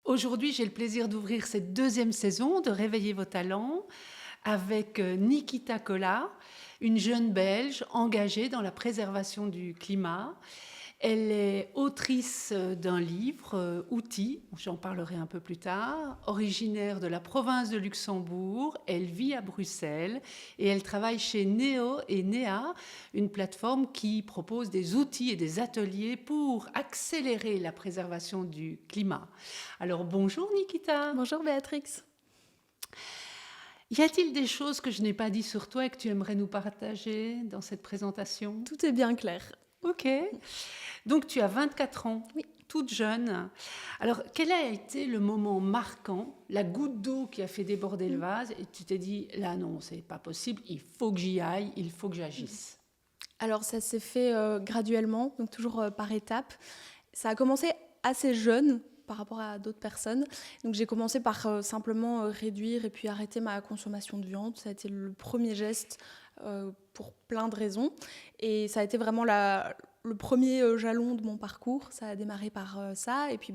Aujourd'hui, j'ai le plaisir d'ouvrir cette deuxième saison de Réveiller vos talents avec Nikita Kolla, une jeune Belge engagée dans la préservation du climat. Elle est autrice d'un livre, Outils, j'en parlerai un peu plus tard, originaire de la province de Luxembourg. Elle vit à Bruxelles et elle travaille chez Neo et Néa, une plateforme qui propose des outils et des ateliers pour accélérer la préservation du climat. Alors bonjour Nikita. Bonjour Béatrix. Y a-t-il des choses que je n'ai pas dit sur toi et que tu aimerais nous partager dans cette présentation? Tout est bien clair. Ok. Donc tu as 24 ans, Oui. toute jeune. Alors quel a été le moment marquant, la goutte d'eau qui a fait déborder le vase et tu t'es dit là non, c'est pas possible, il faut que j'y aille, il faut que j'agisse? Alors ça s'est fait graduellement, donc toujours par étapes. Ça a commencé assez jeune par rapport à d'autres personnes. Donc j'ai commencé par simplement réduire et puis arrêter ma consommation de viande. Ça a été le premier geste pour plein de raisons. Et ça a été vraiment le premier jalon de mon parcours. Ça a démarré par ça. Et puis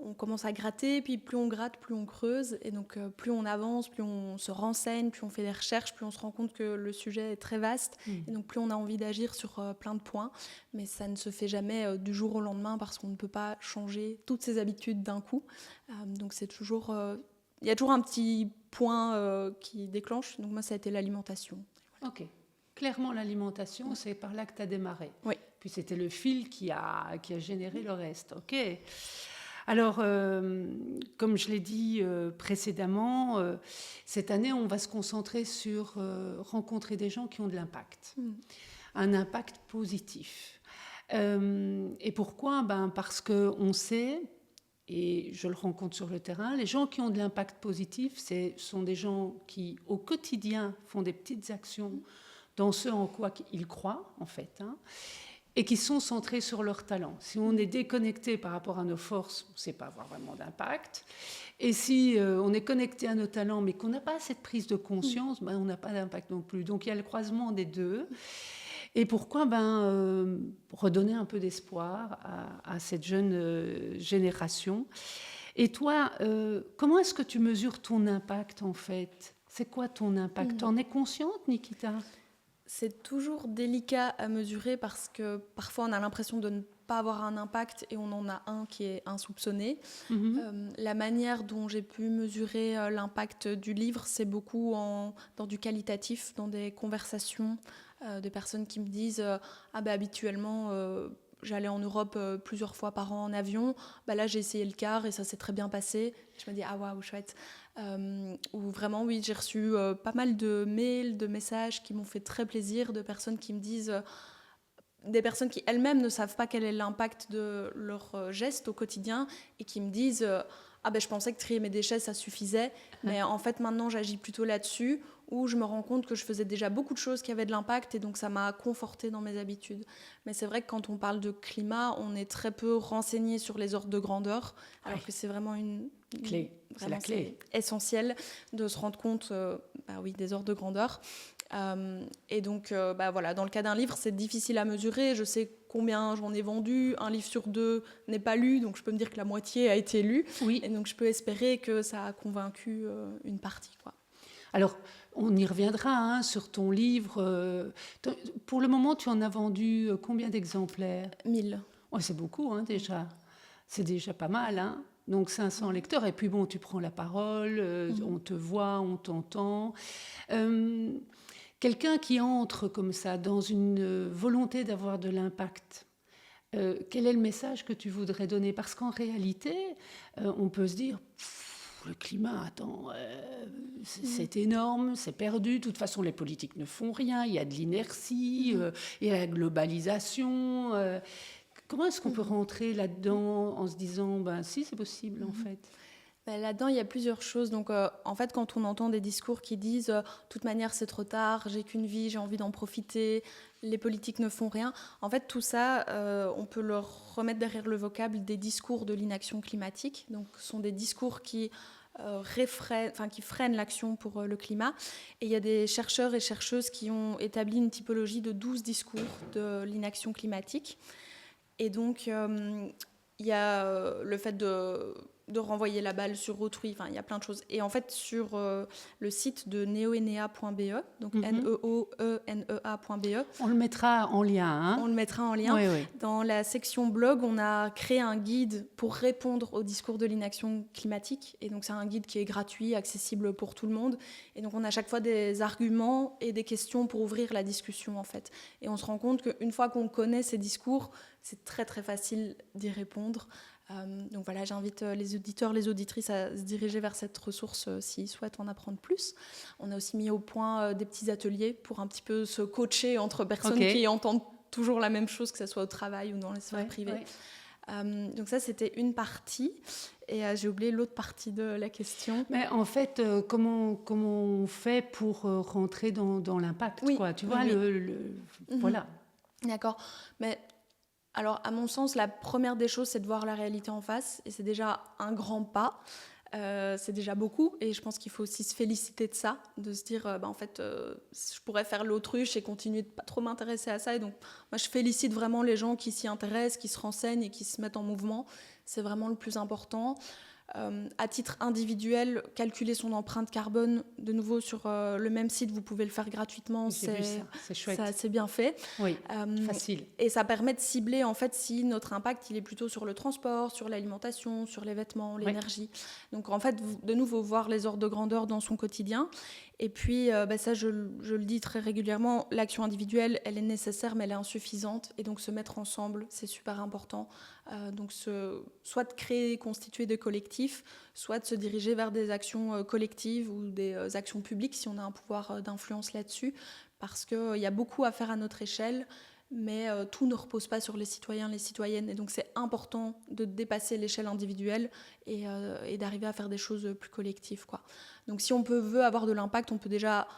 on commence à gratter, puis plus on gratte, plus on creuse. Et donc plus on avance, plus on se renseigne, plus on fait des recherches, plus on se rend compte que le sujet est très vaste. Et donc plus on a envie d'agir sur plein de points. Mais ça ne se fait jamais du jour au lendemain parce qu'on ne peut pas changer toutes ses habitudes d'un coup. Donc c'est toujours... il y a toujours un petit point qui déclenche. Donc moi, ça a été l'alimentation. Ok. Clairement, l'alimentation, c'est par là que tu as démarré. Oui. Puis c'était le fil qui a généré le reste. Ok. Alors, comme je l'ai dit précédemment, cette année, on va se concentrer sur rencontrer des gens qui ont de l'impact, un impact positif. Et pourquoi? Parce qu'on sait, et je le rencontre sur le terrain, les gens qui ont de l'impact positif, ce sont des gens qui, au quotidien, font des petites actions dans ce en quoi ils croient, en fait, et qui sont centrés sur leurs talents. Si on est déconnecté par rapport à nos forces, on ne sait pas avoir vraiment d'impact. Et si on est connecté à nos talents, mais qu'on n'a pas cette prise de conscience, on n'a pas d'impact non plus. Donc il y a le croisement des deux. Et pourquoi redonner un peu d'espoir à cette jeune génération. Et toi, comment est-ce que tu mesures ton impact, en fait? C'est quoi ton impact? T'en es consciente, Nikita? C'est toujours délicat à mesurer parce que parfois on a l'impression de ne pas avoir un impact et on en a un qui est insoupçonné. La manière dont j'ai pu mesurer l'impact du livre, c'est beaucoup dans du qualitatif, dans des conversations de personnes qui me disent habituellement j'allais en Europe plusieurs fois par an en avion, là j'ai essayé le car et ça s'est très bien passé. Je me dis waouh, chouette. Où vraiment, oui, j'ai reçu pas mal de mails, de messages qui m'ont fait très plaisir, de personnes qui me disent, des personnes qui elles-mêmes ne savent pas quel est l'impact de leurs gestes au quotidien et qui me disent je pensais que trier mes déchets ça suffisait, mais en fait maintenant j'agis plutôt là-dessus, où je me rends compte que je faisais déjà beaucoup de choses qui avaient de l'impact et donc ça m'a confortée dans mes habitudes. Mais c'est vrai que quand on parle de climat, on est très peu renseigné sur les ordres de grandeur, alors que c'est vraiment une clé. C'est la clé. C'est essentiel de se rendre compte des ordres de grandeur. Et donc, voilà, dans le cas d'un livre, c'est difficile à mesurer. Je sais combien j'en ai vendu. Un livre sur 2 n'est pas lu, donc je peux me dire que la moitié a été lu. Oui. Et donc, je peux espérer que ça a convaincu une partie, quoi. Alors, on y reviendra sur ton livre. Pour le moment, tu en as vendu combien d'exemplaires? 1000. Ouais, c'est beaucoup déjà. C'est déjà pas mal. Donc 500 lecteurs. Et puis bon, tu prends la parole, on te voit, on t'entend. Quelqu'un qui entre comme ça dans une volonté d'avoir de l'impact, quel est le message que tu voudrais donner? Parce qu'en réalité, on peut se dire... Le climat, c'est énorme, c'est perdu. De toute façon, les politiques ne font rien. Il y a de l'inertie, il y a la globalisation. Comment est-ce qu'on peut rentrer là-dedans en se disant, si, c'est possible, en fait? Là-dedans, il y a plusieurs choses. Donc, en fait, quand on entend des discours qui disent de toute manière, c'est trop tard, j'ai qu'une vie, j'ai envie d'en profiter, les politiques ne font rien. En fait, tout ça, on peut le remettre derrière le vocable des discours de l'inaction climatique. Donc, ce sont des discours qui freinent l'action pour le climat. Et il y a des chercheurs et chercheuses qui ont établi une typologie de 12 discours de l'inaction climatique. Et donc, il y a le fait de de renvoyer la balle sur autrui. Enfin, il y a plein de choses. Et en fait, sur le site de neoenea.be, donc neoenea.be, on le mettra en lien. Hein. On le mettra en lien. Oui, oui. Dans la section blog, on a créé un guide pour répondre au discours de l'inaction climatique. Et donc, c'est un guide qui est gratuit, accessible pour tout le monde. Et donc, on a à chaque fois des arguments et des questions pour ouvrir la discussion, en fait. Et on se rend compte qu'une fois qu'on connaît ces discours, c'est très, très facile d'y répondre. Donc voilà, j'invite les auditeurs, les auditrices à se diriger vers cette ressource s'ils souhaitent en apprendre plus. On a aussi mis au point des petits ateliers pour un petit peu se coacher entre personnes qui entendent toujours la même chose, que ce soit au travail ou dans les sphères privées. Donc ça, c'était une partie. Et j'ai oublié l'autre partie de la question. Mais en fait, comment on fait pour rentrer dans l'impact, quoi, tu vois, voilà. D'accord. Mais alors, à mon sens, la première des choses, c'est de voir la réalité en face. Et c'est déjà un grand pas. C'est déjà beaucoup. Et je pense qu'il faut aussi se féliciter de ça. De se dire, en fait, je pourrais faire l'autruche et continuer de pas trop m'intéresser à ça. Et donc, moi, je félicite vraiment les gens qui s'y intéressent, qui se renseignent et qui se mettent en mouvement. C'est vraiment le plus important. À titre individuel, calculer son empreinte carbone, de nouveau sur le même site, vous pouvez le faire gratuitement. C'est chouette. C'est assez bien fait. Oui, facile. Et ça permet de cibler en fait si notre impact il est plutôt sur le transport, sur l'alimentation, sur les vêtements, l'énergie. Donc en fait, de nouveau voir les ordres de grandeur dans son quotidien. Et puis, ça, je le dis très régulièrement, l'action individuelle, elle est nécessaire, mais elle est insuffisante. Et donc, se mettre ensemble, c'est super important. Donc, soit de créer, constituer des collectifs, soit de se diriger vers des actions collectives ou des actions publiques, si on a un pouvoir d'influence là-dessus. Parce qu'il y a beaucoup à faire à notre échelle, mais tout ne repose pas sur les citoyens, les citoyennes. Et donc, c'est important de dépasser l'échelle individuelle et d'arriver à faire des choses plus collectives, quoi. Donc, si on veut avoir de l'impact, on peut déjà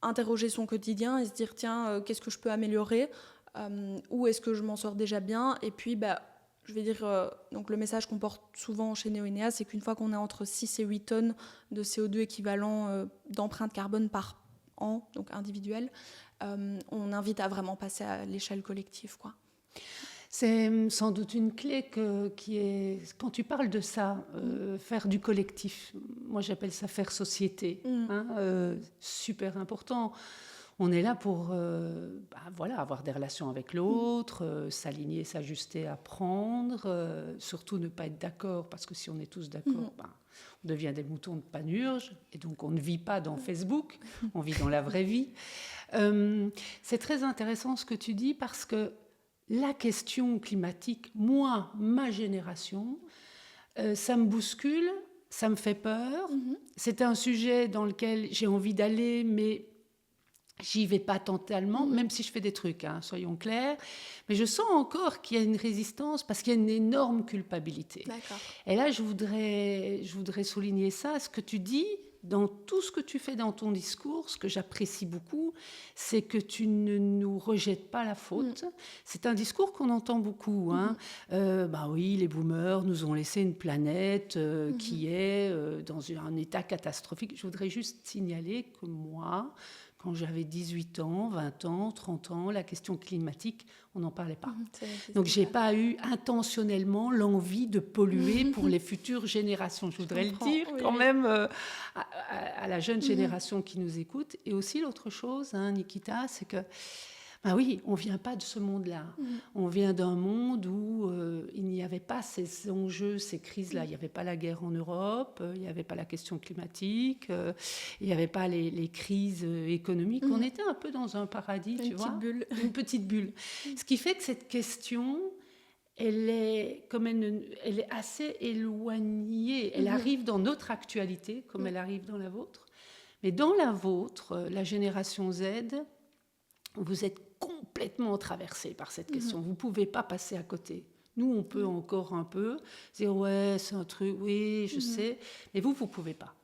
interroger son quotidien et se dire, tiens, qu'est-ce que je peux améliorer ? Où est-ce que je m'en sors déjà bien ? Et puis, je vais dire, donc le message qu'on porte souvent chez Neoenea, c'est qu'une fois qu'on est entre 6 et 8 tonnes de CO2 équivalent d'empreinte carbone par an, donc individuel, on invite à vraiment passer à l'échelle collective, quoi. C'est sans doute une clé qui est, quand tu parles de ça, faire du collectif, moi j'appelle ça faire société, super important. On est là pour avoir des relations avec l'autre, s'aligner, s'ajuster, apprendre, surtout ne pas être d'accord, parce que si on est tous d'accord, on devient des moutons de panurge, et donc on ne vit pas dans Facebook, on vit dans la vraie vie. C'est très intéressant ce que tu dis, parce que la question climatique, moi, ma génération, ça me bouscule, ça me fait peur. C'est un sujet dans lequel j'ai envie d'aller, mais j'y vais pas totalement, même si je fais des trucs, soyons clairs. Mais je sens encore qu'il y a une résistance parce qu'il y a une énorme culpabilité. D'accord. Et là, je voudrais souligner ça. Ce que tu dis, dans tout ce que tu fais dans ton discours, ce que j'apprécie beaucoup, c'est que tu ne nous rejettes pas la faute. C'est un discours qu'on entend beaucoup. Oui, les boomers nous ont laissé une planète qui est dans un état catastrophique. Je voudrais juste signaler que moi, quand j'avais 18 ans, 20 ans, 30 ans, la question climatique, on n'en parlait pas. Donc, je n'ai pas eu intentionnellement l'envie de polluer pour les futures générations. Je voudrais le dire quand même à la jeune génération qui nous écoute. Et aussi, l'autre chose, Nikita, c'est que oui, on ne vient pas de ce monde-là. On vient d'un monde où il n'y avait pas ces enjeux, ces crises-là. Il n'y avait pas la guerre en Europe, il n'y avait pas la question climatique, il n'y avait pas les crises économiques. On était un peu dans un paradis, tu vois. Une petite bulle. Ce qui fait que cette question, elle est assez éloignée. Elle arrive dans notre actualité, comme elle arrive dans la vôtre. Mais dans la vôtre, la génération Z, vous êtes complètement traversé par cette question. Vous ne pouvez pas passer à côté. Nous, on peut encore un peu dire « ouais, c'est un truc, oui, je sais », mais vous ne pouvez pas.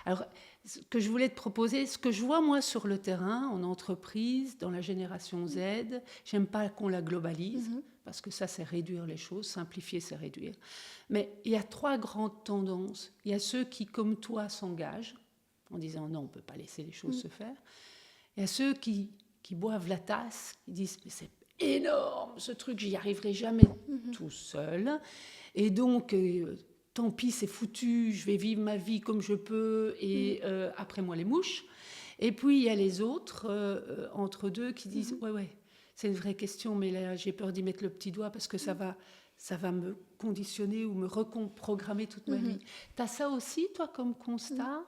Alors, ce que je voulais te proposer, ce que je vois moi sur le terrain, en entreprise, dans la génération Z, j'aime pas qu'on la globalise, parce que ça, c'est réduire les choses, simplifier, c'est réduire. Mais il y a 3 grandes tendances. Il y a ceux qui, comme toi, s'engagent, en disant « non, on ne peut pas laisser les choses se faire ». Il y a ceux qui boivent la tasse, qui disent « mais c'est énorme ce truc, j'y arriverai jamais tout seul ». Et donc, tant pis, c'est foutu, je vais vivre ma vie comme je peux, et après moi les mouches. Et puis il y a les autres, entre deux, qui disent ouais, c'est une vraie question, mais là j'ai peur d'y mettre le petit doigt parce que ça va me conditionner ou me reprogrammer toute ma vie. T'as ça aussi, toi, comme constat?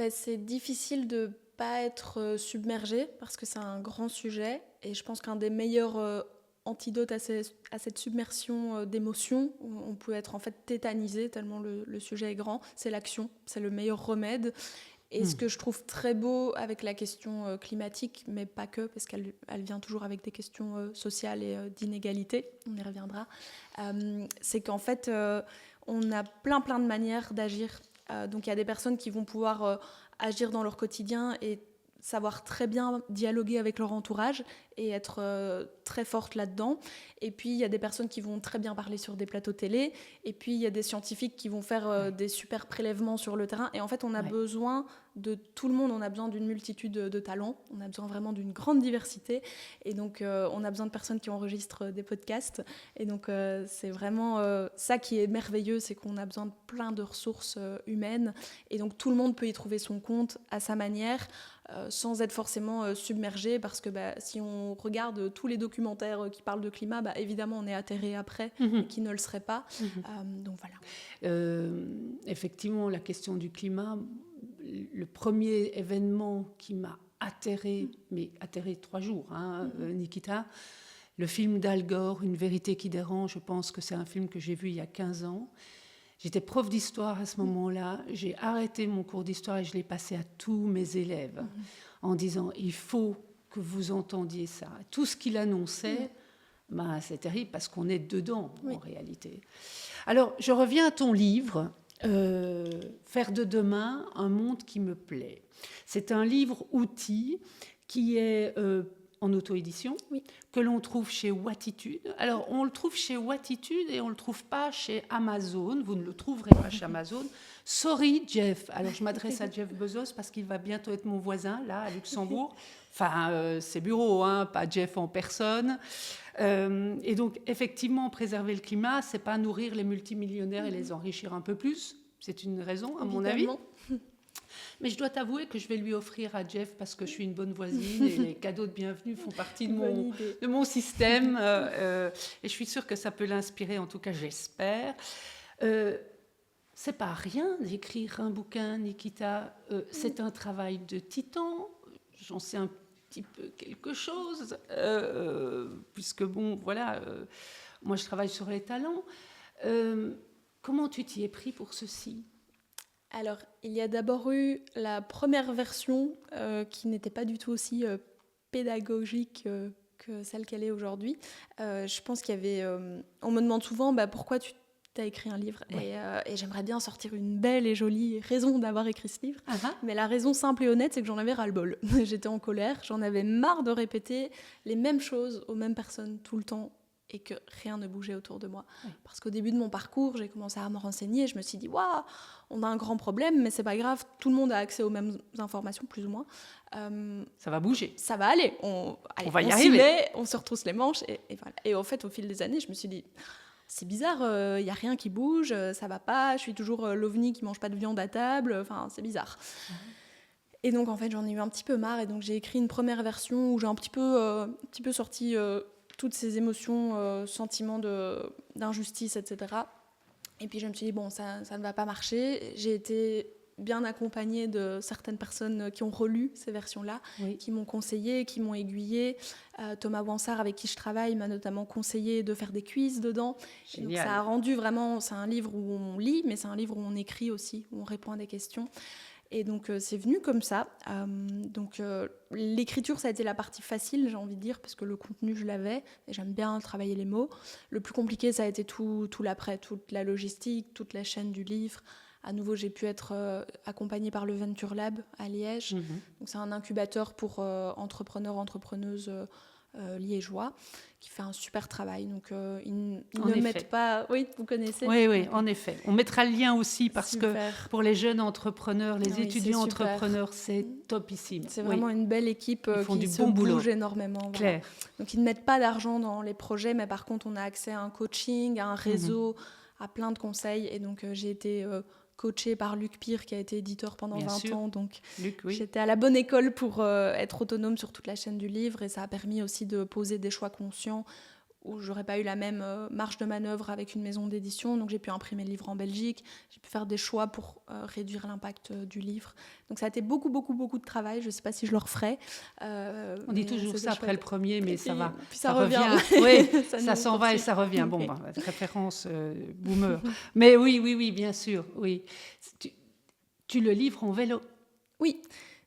C'est difficile de pas être submergé parce que c'est un grand sujet, et je pense qu'un des meilleurs antidotes à cette submersion d'émotions, où on peut être en fait tétanisé tellement le sujet est grand, c'est l'action, c'est le meilleur remède. Et ce que je trouve très beau avec la question climatique, mais pas que, parce qu'elle vient toujours avec des questions sociales et d'inégalité, on y reviendra, c'est qu'en fait, on a plein de manières d'agir. Donc il y a des personnes qui vont pouvoir agir dans leur quotidien et savoir très bien dialoguer avec leur entourage et être très forte là-dedans. Et puis, il y a des personnes qui vont très bien parler sur des plateaux télé. Et puis, il y a des scientifiques qui vont faire des super prélèvements sur le terrain. Et en fait, on a besoin de tout le monde. On a besoin d'une multitude de talents. On a besoin vraiment d'une grande diversité. Et donc, on a besoin de personnes qui enregistrent des podcasts. Et donc, c'est vraiment ça qui est merveilleux, c'est qu'on a besoin de plein de ressources humaines. Et donc, tout le monde peut y trouver son compte à sa manière, sans être forcément submergé, parce que si on regarde tous les documentaires qui parlent de climat, évidemment on est atterré après, et qui ne le serait pas. Donc voilà. Effectivement, la question du climat, le premier événement qui m'a atterré, mais atterré 3 jours, Nikita, le film d'Al Gore, Une vérité qui dérange, je pense que c'est un film que j'ai vu il y a 15 ans. J'étais prof d'histoire à ce moment-là. J'ai arrêté mon cours d'histoire et je l'ai passé à tous mes élèves en disant « il faut que vous entendiez ça ». Tout ce qu'il annonçait, c'est terrible parce qu'on est dedans en réalité. Alors, je reviens à ton livre, Faire de demain un monde qui me plaît. C'est un livre-outil qui est en auto-édition, que l'on trouve chez Watitude. Alors, on le trouve chez Watitude et on ne le trouve pas chez Amazon. Vous ne le trouverez pas chez Amazon. Sorry, Jeff. Alors, je m'adresse à Jeff Bezos parce qu'il va bientôt être mon voisin, là, à Luxembourg. Enfin, ses bureaux, pas Jeff en personne. Et donc, effectivement, préserver le climat, c'est pas nourrir les multimillionnaires et les enrichir un peu plus. C'est une raison, à mon avis. Mais je dois t'avouer que je vais lui offrir à Jeff, parce que je suis une bonne voisine et les cadeaux de bienvenue font partie de mon système. Et je suis sûre que ça peut l'inspirer, en tout cas j'espère. C'est pas rien d'écrire un bouquin, Nikita. C'est un travail de titan. J'en sais un petit peu quelque chose, puisque moi je travaille sur les talents. Comment tu t'y es pris pour ceci ? Alors, il y a d'abord eu la première version qui n'était pas du tout aussi pédagogique que celle qu'elle est aujourd'hui. Je pense qu'il y avait... on me demande souvent pourquoi tu as écrit un livre. Et j'aimerais bien sortir une belle et jolie raison d'avoir écrit ce livre. Mais la raison simple et honnête, c'est que j'en avais ras-le-bol. J'étais en colère, j'en avais marre de répéter les mêmes choses aux mêmes personnes tout le temps, et que rien ne bougeait autour de moi. Parce qu'au début de mon parcours, j'ai commencé à me renseigner, je me suis dit, waouh, on a un grand problème, mais c'est pas grave, tout le monde a accès aux mêmes informations, plus ou moins. Ça va bouger. Ça va aller. On va y arriver. On se retrousse les manches, et voilà. Et en fait, au fil des années, je me suis dit, c'est bizarre, y a rien qui bouge, ça va pas, je suis toujours l'ovni qui mange pas de viande à table, enfin, c'est bizarre. Et donc, en fait, j'en ai eu un petit peu marre, et donc j'ai écrit une première version où j'ai un petit peu sorti... toutes ces émotions, sentiments d'injustice, etc. Et puis je me suis dit, bon, ça ne va pas marcher. J'ai été bien accompagnée de certaines personnes qui ont relu ces versions-là, qui m'ont conseillé, qui m'ont aiguillée. Thomas Wansart, avec qui je travaille, m'a notamment conseillé de faire des quiz dedans. Donc ça a rendu vraiment... C'est un livre où on lit, mais c'est un livre où on écrit aussi, où on répond à des questions. Et donc, c'est venu comme ça. L'écriture, ça a été la partie facile, j'ai envie de dire, parce que le contenu, je l'avais, et j'aime bien travailler les mots. Le plus compliqué, ça a été tout l'après, toute la logistique, toute la chaîne du livre. À nouveau, j'ai pu être accompagnée par le Venture Lab à Liège. Donc, c'est un incubateur pour entrepreneurs, entrepreneuses liégeois, qui fait un super travail. Donc, ils ne mettent pas... Oui, vous connaissez ? Oui, en effet. On mettra le lien aussi, parce que pour les jeunes entrepreneurs, les étudiants entrepreneurs, c'est topissime. C'est vraiment une belle équipe qui se bouge énormément. Claire. Voilà. Donc, ils ne mettent pas d'argent dans les projets, mais par contre, on a accès à un coaching, à un réseau, à plein de conseils. Et donc, j'ai été coachée par Luc Pire, qui a été éditeur pendant Bien 20 sûr. ans. Donc, Luc, oui. j'étais à la bonne école pour être autonome sur toute la chaîne du livre. Et ça a permis aussi de poser des choix conscients où j'aurais pas eu la même marge de manœuvre avec une maison d'édition. Donc j'ai pu imprimer le livre en Belgique, j'ai pu faire des choix pour réduire l'impact du livre. Donc ça a été beaucoup de travail, je sais pas si je le referai. On dit toujours ça après le premier, mais ça va. Puis ça revient. Oui, ça s'en va et ça revient. Bon, référence boomer. Mais oui, bien sûr, oui. Tu le livres en vélo? Oui.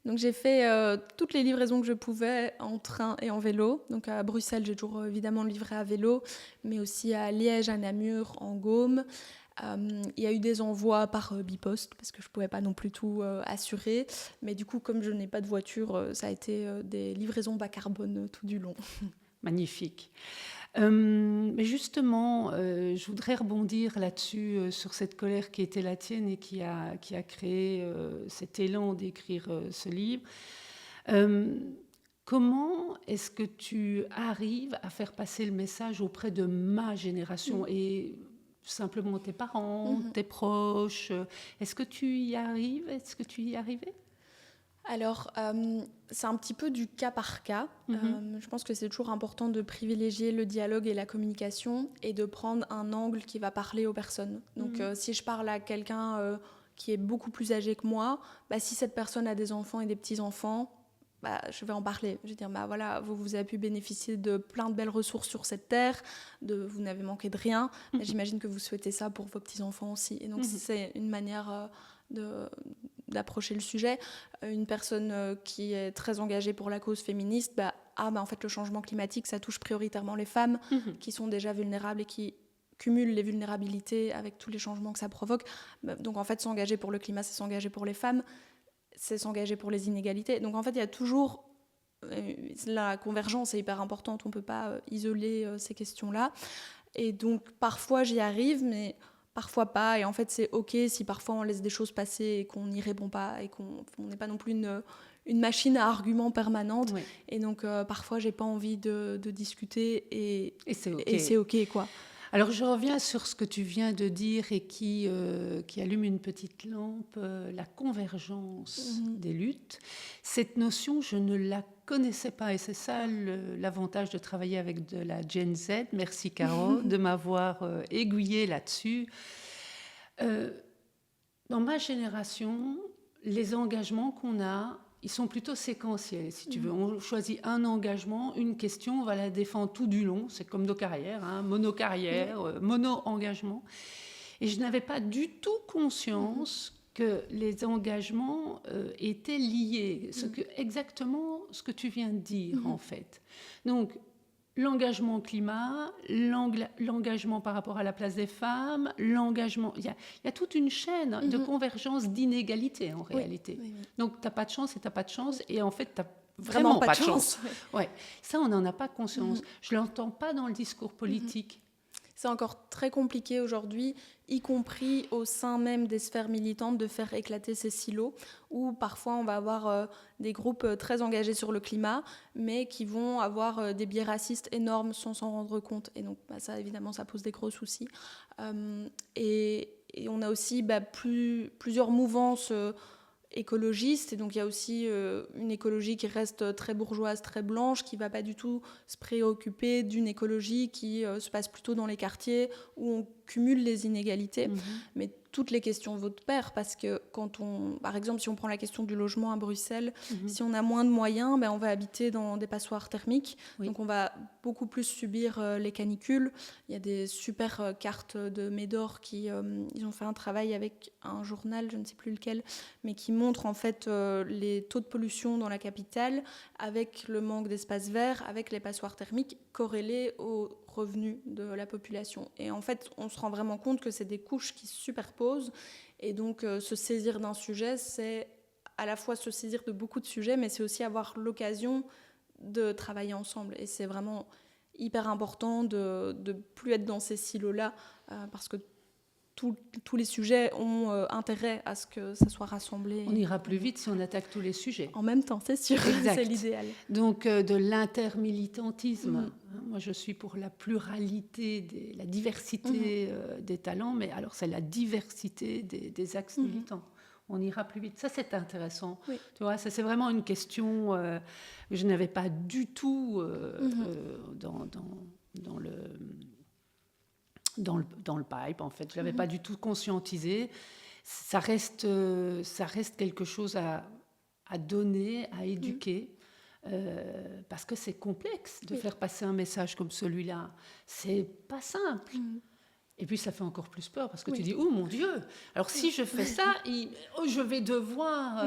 Donc j'ai fait toutes les livraisons que je pouvais en train et en vélo. Donc à Bruxelles, j'ai toujours évidemment livré à vélo, mais aussi à Liège, à Namur, en Gaume. Il y a eu des envois par biposte parce que je ne pouvais pas non plus tout assurer. Mais du coup, comme je n'ai pas de voiture, ça a été des livraisons bas carbone tout du long. Magnifique. Mais justement, je voudrais rebondir là-dessus, sur cette colère qui était la tienne et qui a créé cet élan d'écrire ce livre. Comment est-ce que tu arrives à faire passer le message auprès de ma génération et simplement tes parents, tes proches? Est-ce que tu y arrives? Est-ce que tu y arrivais? Alors, c'est un petit peu du cas par cas. Je pense que c'est toujours important de privilégier le dialogue et la communication et de prendre un angle qui va parler aux personnes. Donc, si je parle à quelqu'un qui est beaucoup plus âgé que moi, si cette personne a des enfants et des petits-enfants, je vais en parler. Je vais dire, voilà, vous avez pu bénéficier de plein de belles ressources sur cette terre, vous n'avez manqué de rien. J'imagine que vous souhaitez ça pour vos petits-enfants aussi. Et donc, c'est une manière d'approcher le sujet. Une personne qui est très engagée pour la cause féministe, en fait, le changement climatique, ça touche prioritairement les femmes qui sont déjà vulnérables et qui cumulent les vulnérabilités avec tous les changements que ça provoque. Donc, en fait, s'engager pour le climat, c'est s'engager pour les femmes, c'est s'engager pour les inégalités. Donc, en fait, il y a toujours... La convergence est hyper importante, on ne peut pas isoler ces questions-là. Et donc, parfois, j'y arrive, mais... parfois pas, et en fait c'est ok si parfois on laisse des choses passer et qu'on n'y répond pas et qu'on n'est pas non plus une machine à arguments permanente. Oui. Et donc parfois j'ai pas envie de discuter et c'est ok quoi. Alors je reviens sur ce que tu viens de dire et qui allume une petite lampe, la convergence des luttes. Cette notion, je ne la connaissais pas et c'est ça l'avantage de travailler avec de la Gen Z. Merci Caro de m'avoir aiguillée là-dessus. Dans ma génération, les engagements qu'on a, ils sont plutôt séquentiels, si tu veux. On choisit un engagement, une question, on va la défendre tout du long. C'est comme nos carrières, mono-carrière, mono-engagement. Et je n'avais pas du tout conscience que les engagements étaient liés. Exactement ce que tu viens de dire, en fait. Donc, l'engagement climat, l'engagement par rapport à la place des femmes, l'engagement... Il y a toute une chaîne de convergence d'inégalités, en réalité. Oui. Donc, tu n'as pas de chance et tu n'as pas de chance. Et en fait, tu n'as vraiment pas de chance. Ouais. Ça, on n'en a pas conscience. Je ne l'entends pas dans le discours politique. C'est encore très compliqué aujourd'hui, y compris au sein même des sphères militantes, de faire éclater ces silos, où parfois on va avoir des groupes très engagés sur le climat, mais qui vont avoir des biais racistes énormes sans s'en rendre compte. Et donc ça, évidemment, ça pose des gros soucis. Et on a aussi plusieurs mouvances écologiste, et donc il y a aussi une écologie qui reste très bourgeoise, très blanche, qui ne va pas du tout se préoccuper d'une écologie qui se passe plutôt dans les quartiers où on cumule les inégalités. Mais toutes les questions vont de pair, parce que par exemple, si on prend la question du logement à Bruxelles, si on a moins de moyens, on va habiter dans des passoires thermiques, donc on va beaucoup plus subir les canicules. Il y a des super cartes de Médor ils ont fait un travail avec un journal, je ne sais plus lequel, mais qui montre en fait les taux de pollution dans la capitale avec le manque d'espaces verts, avec les passoires thermiques corrélés aux revenus de la population. Et en fait, on se rend vraiment compte que c'est des couches qui se superposent. Et donc, se saisir d'un sujet, c'est à la fois se saisir de beaucoup de sujets, mais c'est aussi avoir l'occasion de travailler ensemble. Et c'est vraiment hyper important de ne plus être dans ces silos-là, parce que tous les sujets ont intérêt à ce que ça soit rassemblé. On ira plus vite si on attaque tous les sujets. En même temps, c'est sûr. Exact. C'est l'idéal. Donc, de l'intermilitantisme. Moi, je suis pour la pluralité, la diversité des talents, mais alors c'est la diversité des axes militants. On ira plus vite. Ça, c'est intéressant. Oui. Tu vois, ça, c'est vraiment une question que je n'avais pas du tout dans le pipe, en fait. Je n'avais pas du tout conscientisé. Ça reste quelque chose à donner, à éduquer. Parce que c'est complexe de faire passer un message comme celui-là. C'est pas simple. Et puis ça fait encore plus peur parce que tu dis, oh mon Dieu, alors si je fais ça, je vais devoir...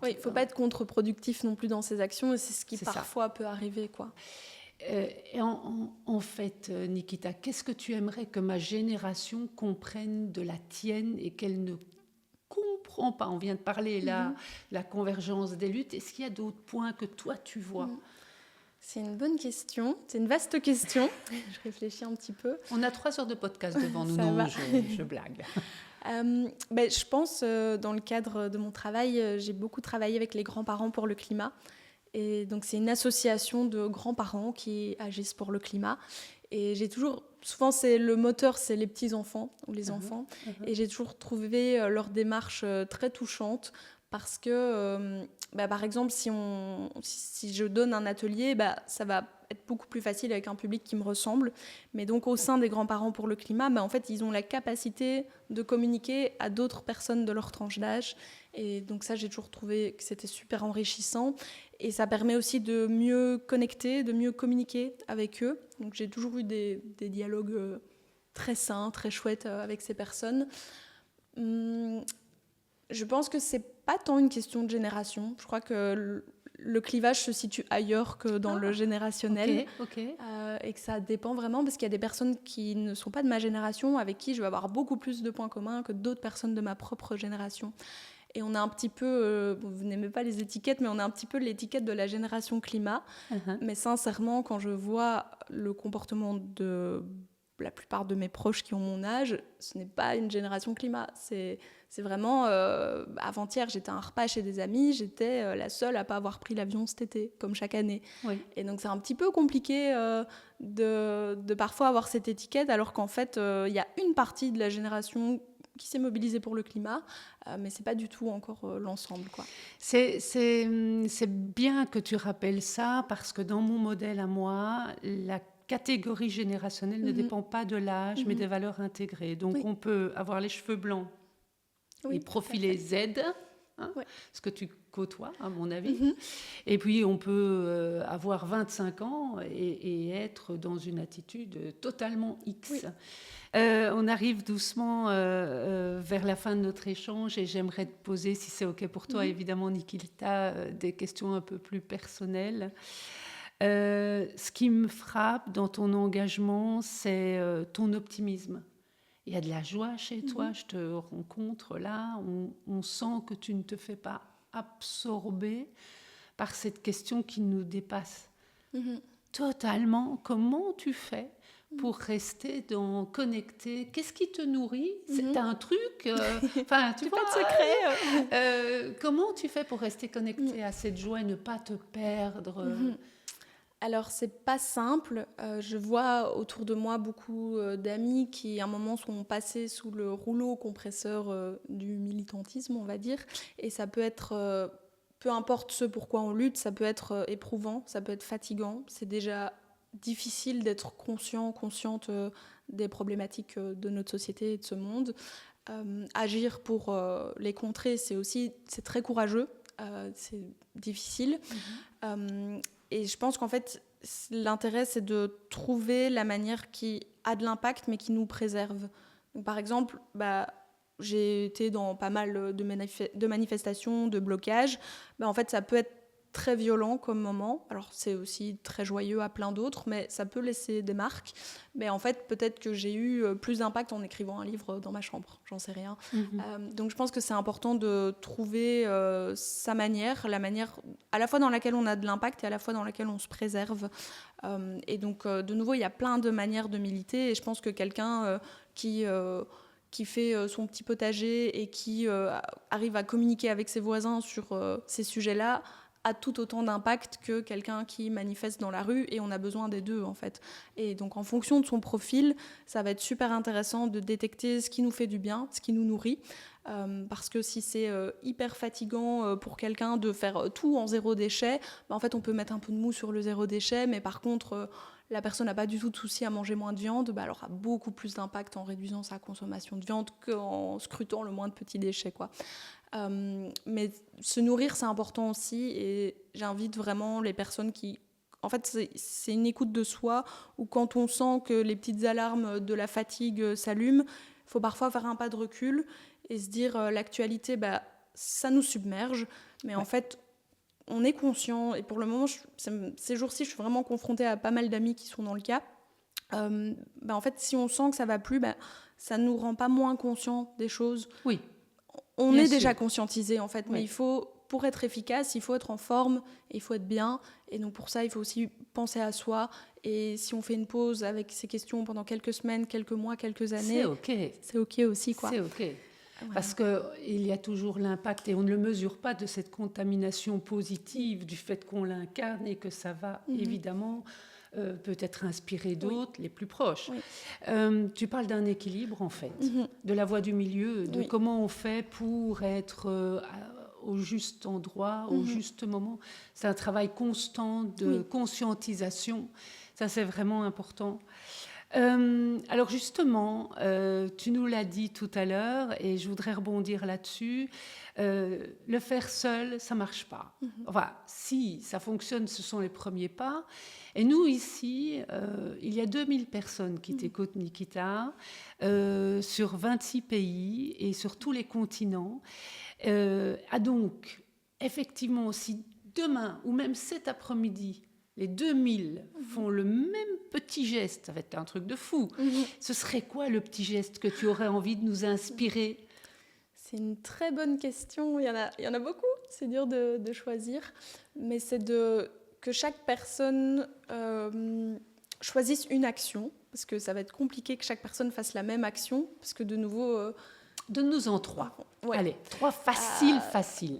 Il ne faut pas être contre-productif non plus dans ses actions, et c'est ce qui parfois peut arriver, quoi. Et en fait, Nikita, qu'est-ce que tu aimerais que ma génération comprenne de la tienne et qu'elle ne comprend pas? On vient de parler là, la convergence des luttes. Est-ce qu'il y a d'autres points que toi tu vois? C'est une bonne question, c'est une vaste question. Je réfléchis un petit peu. On a 3 heures de podcast devant nous, non, je blague. Je pense, dans le cadre de mon travail, j'ai beaucoup travaillé avec les grands-parents pour le climat. Et donc c'est une association de grands-parents qui agissent pour le climat. Et j'ai toujours, souvent c'est le moteur, c'est les petits-enfants ou les enfants. Et j'ai toujours trouvé leur démarche très touchante. Parce que, par exemple, si je donne un atelier, ça va être beaucoup plus facile avec un public qui me ressemble. Mais donc, au sein des grands-parents pour le climat, en fait, ils ont la capacité de communiquer à d'autres personnes de leur tranche d'âge. Et donc ça, j'ai toujours trouvé que c'était super enrichissant. Et ça permet aussi de mieux connecter, de mieux communiquer avec eux. Donc j'ai toujours eu des dialogues très sains, très chouettes avec ces personnes. Je pense que c'est pas tant une question de génération. Je crois que le clivage se situe ailleurs que dans le générationnel. Et que ça dépend vraiment, parce qu'il y a des personnes qui ne sont pas de ma génération, avec qui je vais avoir beaucoup plus de points communs que d'autres personnes de ma propre génération. Et on a un petit peu, vous n'aimez pas les étiquettes, mais on a un petit peu l'étiquette de la génération climat. Mais sincèrement, quand je vois le comportement de la plupart de mes proches qui ont mon âge, ce n'est pas une génération climat. C'est vraiment... avant-hier, j'étais à un repas chez des amis, j'étais la seule à ne pas avoir pris l'avion cet été, comme chaque année. Et donc c'est un petit peu compliqué de parfois avoir cette étiquette, alors qu'en fait, il y a une partie de la génération qui s'est mobilisée pour le climat, mais ce n'est pas du tout encore l'ensemble, quoi. C'est bien que tu rappelles ça, parce que dans mon modèle à moi, la catégorie générationnelle ne dépend pas de l'âge, mais des valeurs intégrées. Donc on peut avoir les cheveux blancs et profilés Z, ce que tu côtoies, à mon avis. Et puis on peut avoir 25 ans et être dans une attitude totalement X. On arrive doucement vers la fin de notre échange, et j'aimerais te poser, si c'est OK pour toi, évidemment, Nikita, des questions un peu plus personnelles. Ce qui me frappe dans ton engagement, c'est ton optimisme. Il y a de la joie chez toi, je te rencontre là, on sent que tu ne te fais pas absorber par cette question qui nous dépasse totalement. Comment tu fais pour rester connecté? Qu'est-ce qui te nourrit? C'est un truc, enfin, tu vois, pas de secret. Comment tu fais pour rester connecté à cette joie et ne pas te perdre? Alors, c'est pas simple. Je vois autour de moi beaucoup d'amis qui, à un moment, sont passés sous le rouleau compresseur du militantisme, on va dire. Et ça peut être, peu importe ce pourquoi on lutte, ça peut être éprouvant, ça peut être fatigant. C'est déjà difficile d'être consciente des problématiques de notre société et de ce monde. Agir pour les contrer, c'est très courageux, c'est difficile. Et je pense qu'en fait, l'intérêt, c'est de trouver la manière qui a de l'impact, mais qui nous préserve. Donc, par exemple, j'ai été dans pas mal de manifestations, de blocages. En fait, ça peut être très violent comme moment. Alors, c'est aussi très joyeux à plein d'autres, mais ça peut laisser des marques. Mais en fait, peut-être que j'ai eu plus d'impact en écrivant un livre dans ma chambre. J'en sais rien. Donc, je pense que c'est important de trouver sa manière, la manière à la fois dans laquelle on a de l'impact et à la fois dans laquelle on se préserve. Et donc, de nouveau, il y a plein de manières de militer. Et je pense que quelqu'un qui fait son petit potager et qui arrive à communiquer avec ses voisins sur ces sujets-là, a tout autant d'impact que quelqu'un qui manifeste dans la rue, et on a besoin des deux en fait. Et donc en fonction de son profil, ça va être super intéressant de détecter ce qui nous fait du bien, ce qui nous nourrit, parce que si c'est hyper fatigant pour quelqu'un de faire tout en zéro déchet, en fait on peut mettre un peu de mou sur le zéro déchet, mais par contre la personne n'a pas du tout de souci à manger moins de viande, elle aura beaucoup plus d'impact en réduisant sa consommation de viande qu'en scrutant le moins de petits déchets, quoi. Mais se nourrir, c'est important aussi, et j'invite vraiment les personnes qui... En fait, c'est une écoute de soi, où quand on sent que les petites alarmes de la fatigue s'allument, il faut parfois faire un pas de recul et se dire l'actualité, ça nous submerge, mais en fait, on est conscient. Et pour le moment, ces jours-ci, je suis vraiment confrontée à pas mal d'amis qui sont dans le cas. En fait, si on sent que ça va plus, ça ne nous rend pas moins conscients des choses. Oui. On Bien est sûr. déjà conscientisé en fait, mais pour être efficace, il faut être en forme, et il faut être bien. Et donc pour ça, il faut aussi penser à soi. Et si on fait une pause avec ces questions pendant quelques semaines, quelques mois, quelques années, c'est OK aussi, quoi. C'est OK. Voilà. Parce qu'il y a toujours l'impact, et on ne le mesure pas, de cette contamination positive, du fait qu'on l'incarne et que ça va évidemment peut-être inspirer d'autres, les plus proches. Tu parles d'un équilibre, en fait, de la voie du milieu, de comment on fait pour être au juste endroit, au juste moment. C'est un travail constant de conscientisation. Ça, c'est vraiment important. Alors justement, tu nous l'as dit tout à l'heure, et je voudrais rebondir là-dessus. Le faire seul, ça marche pas. Enfin, si ça fonctionne, ce sont les premiers pas. Et nous ici, il y a 2000 personnes qui t'écoutent, Nikita, sur 26 pays et sur tous les continents. Donc, effectivement, si demain ou même cet après-midi, les 2000 font le même petit geste, ça va être un truc de fou. Ce serait quoi le petit geste que tu aurais envie de nous inspirer ? C'est une très bonne question. Il y en a beaucoup, c'est dur de choisir. Mais c'est que chaque personne choisisse une action, parce que ça va être compliqué que chaque personne fasse la même action, parce que de nouveau... Donne-nous en 3. Allez, 3 faciles.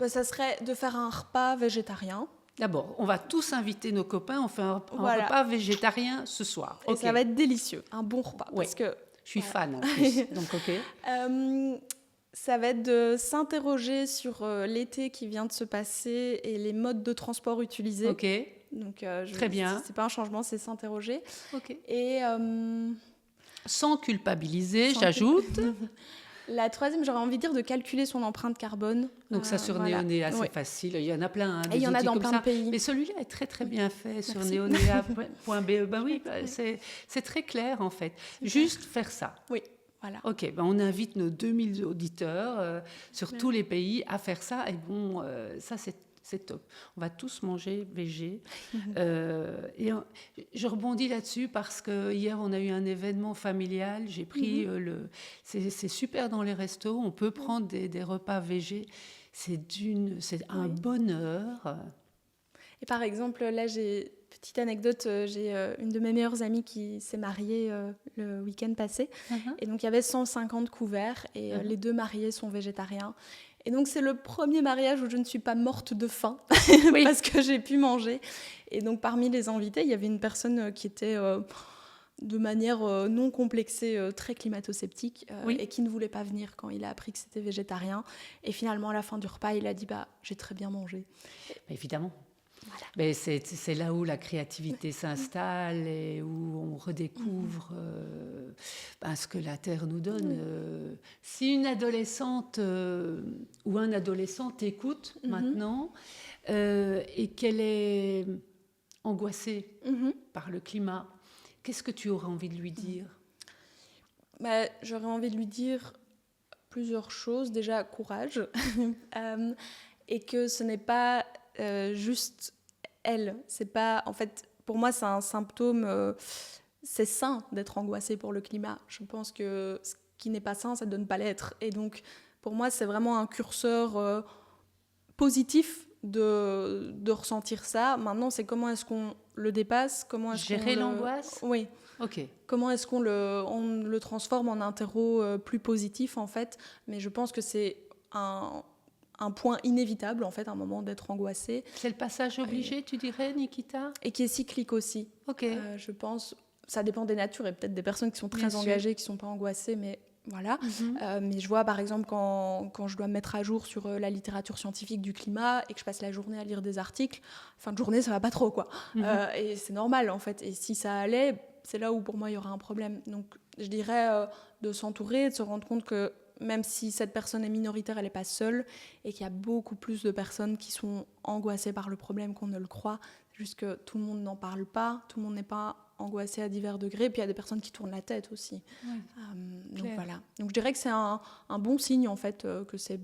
Ça serait de faire un repas végétarien. D'abord, on va tous inviter nos copains, on fait un repas végétarien ce soir. Et ça va être délicieux, un bon repas. Parce que, je suis fan en plus, donc OK. Ça va être de s'interroger sur l'été qui vient de se passer et les modes de transport utilisés. OK. Donc, très bien. C'est pas un changement, c'est s'interroger. OK. Et... sans culpabiliser, j'ajoute... La troisième, j'aurais envie de dire de calculer son empreinte carbone. Donc ça, sur Neonea, c'est facile. Il y en a plein. Et il y en a dans plein de pays. Mais celui-là est très, très bien fait sur neonea.be. C'est très clair, en fait. Juste faire ça. Oui, voilà. OK, on invite nos 2000 auditeurs sur tous les pays à faire ça. Et bon, ça, c'est top. On va tous manger végé. Et je rebondis là-dessus parce que hier, on a eu un événement familial. J'ai pris c'est super dans les restos. On peut prendre des repas végés. C'est un bonheur. Et par exemple, là, petite anecdote, j'ai une de mes meilleures amies qui s'est mariée le week-end passé. Et donc, il y avait 150 couverts et les 2 mariés sont végétariens. Et donc, c'est le premier mariage où je ne suis pas morte de faim parce que j'ai pu manger. Et donc, parmi les invités, il y avait une personne qui était de manière non complexée, très climato-sceptique et qui ne voulait pas venir quand il a appris que c'était végétarien. Et finalement, à la fin du repas, il a dit « j'ai très bien mangé ». Évidemment. Voilà. Mais c'est là où la créativité s'installe et où on redécouvre ce que la Terre nous donne. Si une adolescente ou un adolescent t'écoute maintenant et qu'elle est angoissée par le climat, qu'est-ce que tu aurais envie de lui dire ? J'aurais envie de lui dire plusieurs choses. Déjà, courage. Et que ce n'est pas... juste elle, c'est pas, en fait, pour moi c'est un symptôme, c'est sain d'être angoissé pour le climat. Je pense que ce qui n'est pas sain, ça ne donne pas l'être. Et donc pour moi c'est vraiment un curseur positif de ressentir ça. Maintenant c'est comment est-ce qu'on le dépasse, comment est-ce gérer l'angoisse. Oui. Ok. Comment est-ce qu'on le transforme en un terreau plus positif en fait. Mais je pense que c'est un un point inévitable, en fait, un moment d'être angoissé. C'est le passage obligé, tu dirais, Nikita? Et qui est cyclique aussi. Ok. Je pense, ça dépend des natures et peut-être des personnes qui sont très engagées, qui ne sont pas angoissées, mais voilà. Mais je vois, par exemple, quand je dois me mettre à jour sur la littérature scientifique du climat et que je passe la journée à lire des articles, fin de journée, ça ne va pas trop, quoi. Et c'est normal, en fait. Et si ça allait, c'est là où, pour moi, il y aura un problème. Donc, je dirais de s'entourer, de se rendre compte que même si cette personne est minoritaire, elle n'est pas seule et qu'il y a beaucoup plus de personnes qui sont angoissées par le problème qu'on ne le croit. Juste que tout le monde n'en parle pas, tout le monde n'est pas angoissé à divers degrés, puis il y a des personnes qui tournent la tête aussi. Donc voilà. Donc je dirais que c'est un bon signe en fait, que c'est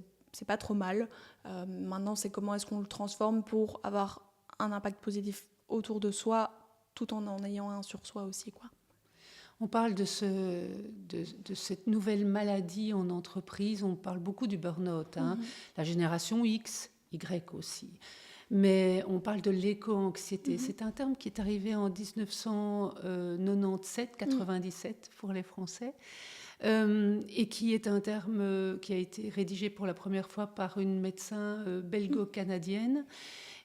pas trop mal. Maintenant, c'est comment est-ce qu'on le transforme pour avoir un impact positif autour de soi, tout en ayant un sur soi aussi, quoi. On parle de cette nouvelle maladie en entreprise, on parle beaucoup du burn-out, la génération X, Y aussi. Mais on parle de l'éco-anxiété. C'est un terme qui est arrivé en 1997-97 pour les Français, et qui est un terme qui a été rédigé pour la première fois par une médecin belgo-canadienne.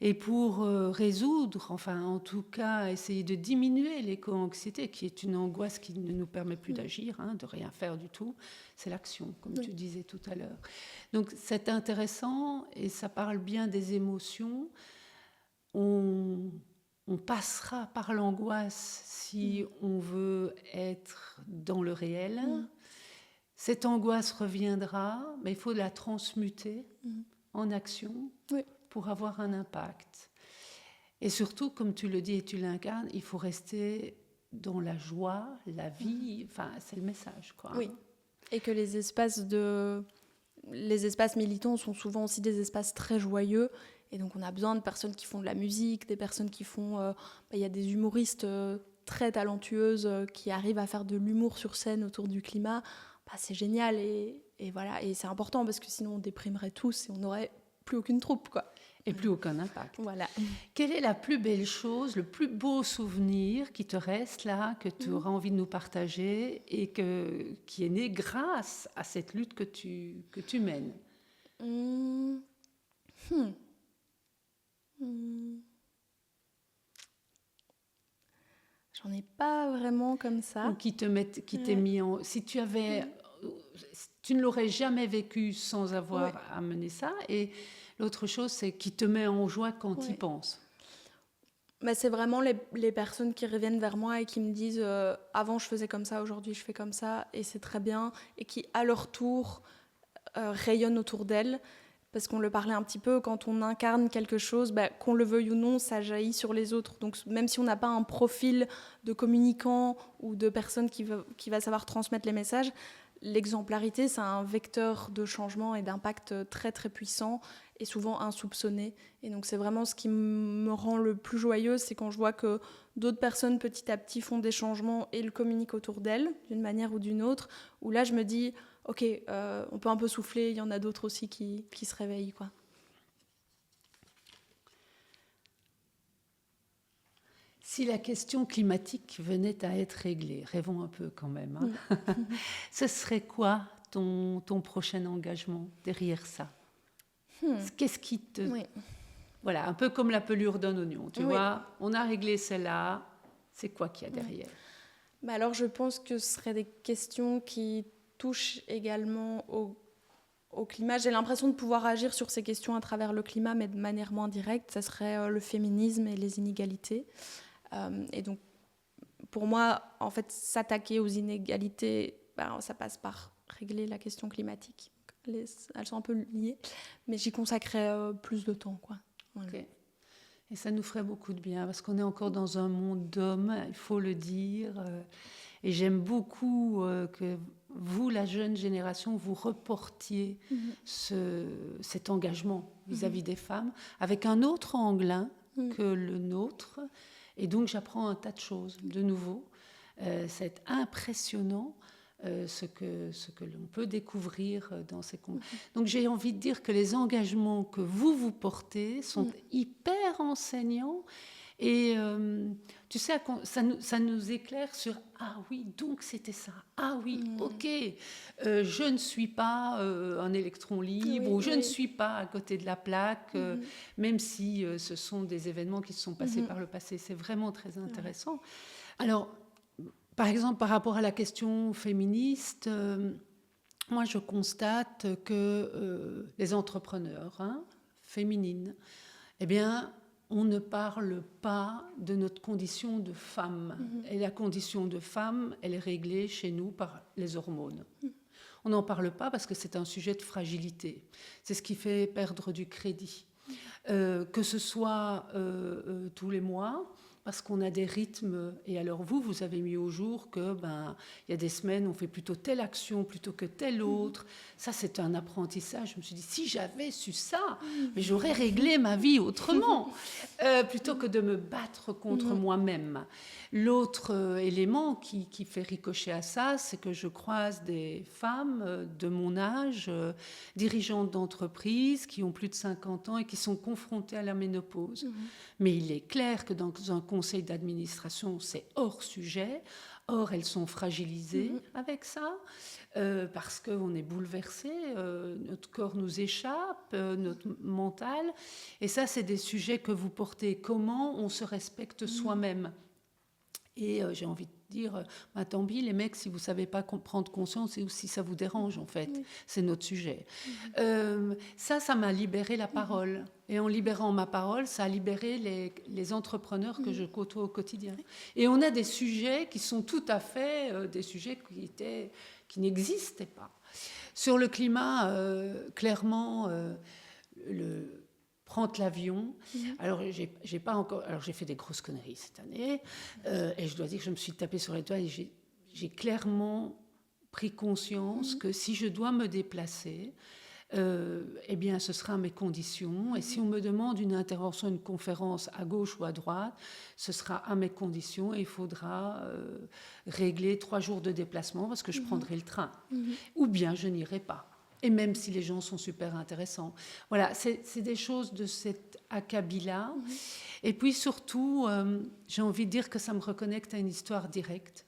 Et pour résoudre, enfin en tout cas essayer de diminuer l'éco-anxiété, qui est une angoisse qui ne nous permet plus d'agir, de rien faire du tout, c'est l'action, comme tu disais tout à l'heure. Donc c'est intéressant et ça parle bien des émotions. On passera par l'angoisse si on veut être dans le réel. Cette angoisse reviendra, mais il faut la transmuter en action. Pour avoir un impact. Et surtout, comme tu le dis et tu l'incarnes, il faut rester dans la joie, la vie, enfin, c'est le message, quoi. Oui, et que les espaces militants sont souvent aussi des espaces très joyeux, et donc on a besoin de personnes qui font de la musique, des personnes qui font... il y a des humoristes très talentueuses qui arrivent à faire de l'humour sur scène autour du climat. C'est génial, et voilà, et c'est important, parce que sinon on déprimerait tous et on n'aurait plus aucune troupe, quoi. Et plus aucun impact. Voilà. Quelle est la plus belle chose, le plus beau souvenir qui te reste là, que tu auras envie de nous partager et qui est né grâce à cette lutte que tu mènes? J'en ai pas vraiment comme ça. Ou qui t'est mis en... Si tu avais... Tu ne l'aurais jamais vécu sans avoir amené ça. Et l'autre chose, c'est qui te met en joie quand tu y penses. C'est vraiment les personnes qui reviennent vers moi et qui me disent avant je faisais comme ça, aujourd'hui je fais comme ça, et c'est très bien, et qui à leur tour rayonnent autour d'elles. Parce qu'on le parlait un petit peu, quand on incarne quelque chose, qu'on le veuille ou non, ça jaillit sur les autres. Donc même si on n'a pas un profil de communicant ou de personne qui va savoir transmettre les messages, l'exemplarité, c'est un vecteur de changement et d'impact très très puissant et souvent insoupçonné. Et donc c'est vraiment ce qui me rend le plus joyeuse, c'est quand je vois que d'autres personnes petit à petit font des changements et le communiquent autour d'elles, d'une manière ou d'une autre, où là je me dis, ok, on peut un peu souffler, il y en a d'autres aussi qui se réveillent, quoi. Si la question climatique venait à être réglée, rêvons un peu quand même, ce serait quoi ton prochain engagement derrière ça? Qu'est-ce qui te... Voilà, un peu comme la pelure d'un oignon, tu vois, on a réglé celle-là, c'est quoi qu'il y a derrière? Alors je pense que ce seraient des questions qui touchent également au climat. J'ai l'impression de pouvoir agir sur ces questions à travers le climat, mais de manière moins directe. Ça serait le féminisme et les inégalités. Et donc, pour moi, en fait, s'attaquer aux inégalités, ça passe par régler la question climatique. Elles sont un peu liées, mais j'y consacrerai plus de temps, quoi. Voilà. Okay. Et ça nous ferait beaucoup de bien, parce qu'on est encore dans un monde d'hommes, il faut le dire. Et j'aime beaucoup que vous, la jeune génération, vous reportiez cet engagement vis-à-vis des femmes, avec un autre angle que le nôtre. Et donc, j'apprends un tas de choses, de nouveau. C'est impressionnant ce que l'on peut découvrir dans ces comptes. Donc, j'ai envie de dire que les engagements que vous portez sont hyper enseignants Et tu sais, ça nous éclaire sur « Ah oui, donc c'était ça. Ah oui, ok. Je ne suis pas un électron libre ou je ne suis pas à côté de la plaque, même si ce sont des événements qui se sont passés par le passé. » C'est vraiment très intéressant. Alors, par exemple, par rapport à la question féministe, moi, je constate que les entrepreneurs féminines, eh bien, on ne parle pas de notre condition de femme. Et la condition de femme, elle est réglée chez nous par les hormones. On n'en parle pas parce que c'est un sujet de fragilité. C'est ce qui fait perdre du crédit. Que ce soit tous les mois, parce qu'on a des rythmes, et alors vous avez mis au jour que y a des semaines on fait plutôt telle action plutôt que telle autre. Ça, c'est un apprentissage. Je me suis dit, si j'avais su ça, mais j'aurais réglé ma vie autrement, plutôt que de me battre contre moi-même. L'autre élément qui fait ricocher à ça, c'est que je croise des femmes de mon âge, dirigeantes d'entreprises, qui ont plus de 50 ans et qui sont confrontées à la ménopause. Mais il est clair que dans un conseil d'administration, c'est hors sujet. Or, elles sont fragilisées avec ça, parce qu'on est bouleversé, notre corps nous échappe, notre mental. Et ça, c'est des sujets que vous portez. Comment on se respecte soi-même? Et j'ai envie de dire, tant pis les mecs, si vous ne savez pas prendre conscience et si ça vous dérange, en fait, c'est notre sujet. Ça m'a libéré la parole. Et en libérant ma parole, ça a libéré les entrepreneurs que je côtoie au quotidien. Et on a des sujets qui sont tout à fait des sujets qui n'existaient pas. Sur le climat, clairement, prendre l'avion. Alors, j'ai pas encore. Alors, j'ai fait des grosses conneries cette année, et je dois dire que je me suis tapée sur les doigts et j'ai clairement pris conscience que si je dois me déplacer, eh bien, ce sera à mes conditions. Et si on me demande une intervention, une conférence à gauche ou à droite, ce sera à mes conditions et il faudra régler 3 jours de déplacement parce que je prendrai le train. Ou bien je n'irai pas. Et même si les gens sont super intéressants. Voilà, c'est des choses de cet acabit-là. Et puis surtout, j'ai envie de dire que ça me reconnecte à une histoire directe.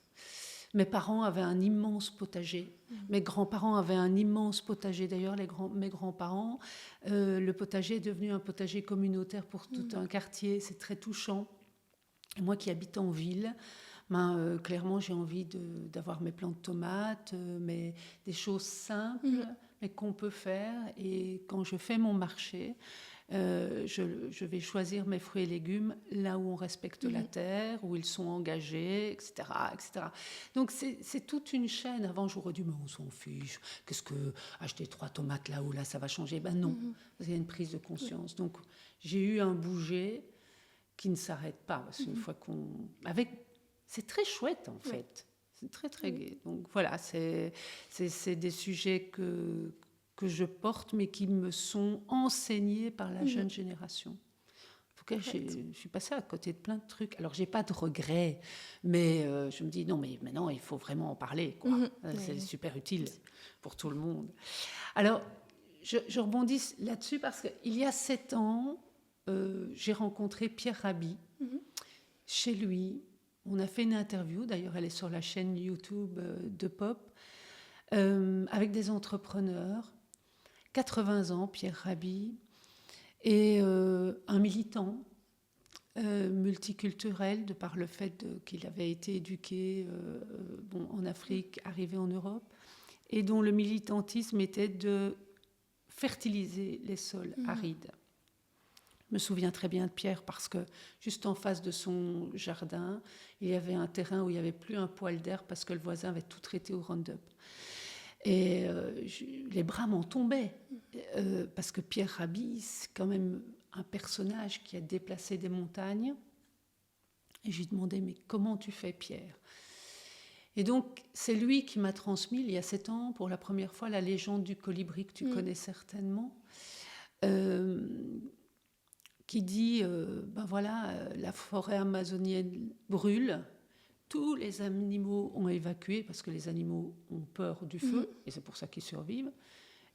Mes parents avaient un immense potager. Mes grands-parents avaient un immense potager. D'ailleurs, mes grands-parents, le potager est devenu un potager communautaire pour tout un quartier. C'est très touchant. Et moi qui habite en ville, clairement, j'ai envie d'avoir mes plants de tomates, des choses simples, mais qu'on peut faire. Et quand je fais mon marché, je vais choisir mes fruits et légumes là où on respecte la terre, où ils sont engagés, etc. etc. Donc c'est toute une chaîne. Avant, j'aurais dit, mais on s'en fiche. Qu'est-ce que acheter 3 tomates là ou là, ça va changer? Ben non, parce qu'il y a une prise de conscience. Donc j'ai eu un bouger qui ne s'arrête pas. Parce qu'une fois c'est très chouette en fait. C'est très très gai. Donc voilà, c'est des sujets que je porte, mais qui me sont enseignés par la jeune génération. En tout cas, je suis passée à côté de plein de trucs. Alors, j'ai pas de regrets, mais je me dis, non, mais maintenant, il faut vraiment en parler, quoi. C'est super utile pour tout le monde. Alors, je rebondis là-dessus parce qu'il y a 7 ans, j'ai rencontré Pierre Rabhi. Chez lui, on a fait une interview, d'ailleurs, elle est sur la chaîne YouTube de Pop, avec des entrepreneurs. 80 ans, Pierre Rabhi, et un militant multiculturel de par le fait qu'il avait été éduqué en Afrique, arrivé en Europe, et dont le militantisme était de fertiliser les sols arides. Je me souviens très bien de Pierre parce que juste en face de son jardin, il y avait un terrain où il n'y avait plus un poil d'air parce que le voisin avait tout traité au Roundup. Et les bras m'en tombaient, parce que Pierre Rabhi, c'est quand même un personnage qui a déplacé des montagnes. Et je lui demandais, mais comment tu fais, Pierre? Et donc, c'est lui qui m'a transmis, il y a 7 ans, pour la première fois, la légende du colibri, que tu connais certainement, qui dit, la forêt amazonienne brûle, tous les animaux ont évacué parce que les animaux ont peur du feu, et c'est pour ça qu'ils survivent.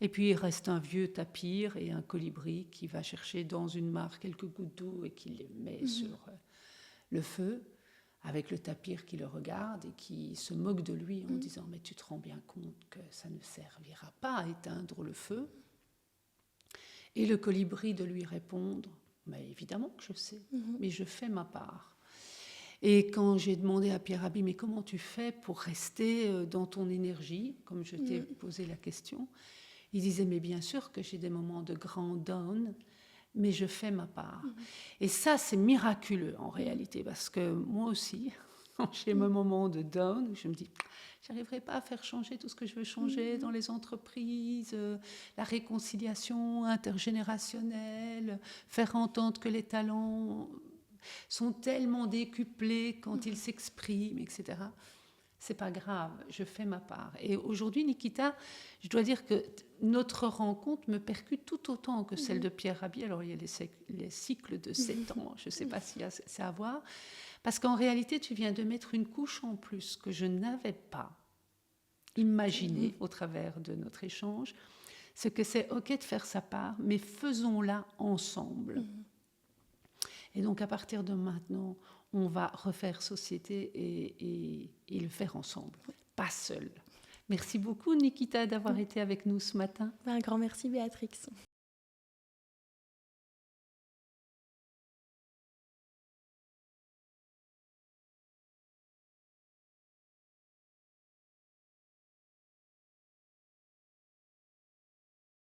Et puis il reste un vieux tapir et un colibri qui va chercher dans une mare quelques gouttes d'eau et qui les met sur le feu, avec le tapir qui le regarde et qui se moque de lui en disant « Mais tu te rends bien compte que ça ne servira pas à éteindre le feu ?» Et le colibri de lui répondre « Mais évidemment que je sais, mais je fais ma part. » Et quand j'ai demandé à Pierre Rabhi « Mais comment tu fais pour rester dans ton énergie ?» Comme je t'ai posé la question, il disait « Mais bien sûr que j'ai des moments de grand down, mais je fais ma part. » Et ça, c'est miraculeux en réalité, parce que moi aussi, quand j'ai mes moments de down, je me dis, j'arriverai pas à faire changer tout ce que je veux changer dans les entreprises, la réconciliation intergénérationnelle, faire entendre que les talents sont tellement décuplés quand ils s'expriment, etc. C'est pas grave, je fais ma part. Et aujourd'hui, Nikita, je dois dire que notre rencontre me percute tout autant que celle de Pierre Rabhi. Alors, il y a les cycles de 7 ans, je ne sais pas si c'est à voir. Parce qu'en réalité, tu viens de mettre une couche en plus que je n'avais pas imaginé au travers de notre échange. Ce que c'est OK de faire sa part, mais faisons-la ensemble. Et donc, à partir de maintenant, on va refaire société et le faire ensemble, pas seul. Merci beaucoup, Nikita, d'avoir été avec nous ce matin. Un grand merci, Béatrix.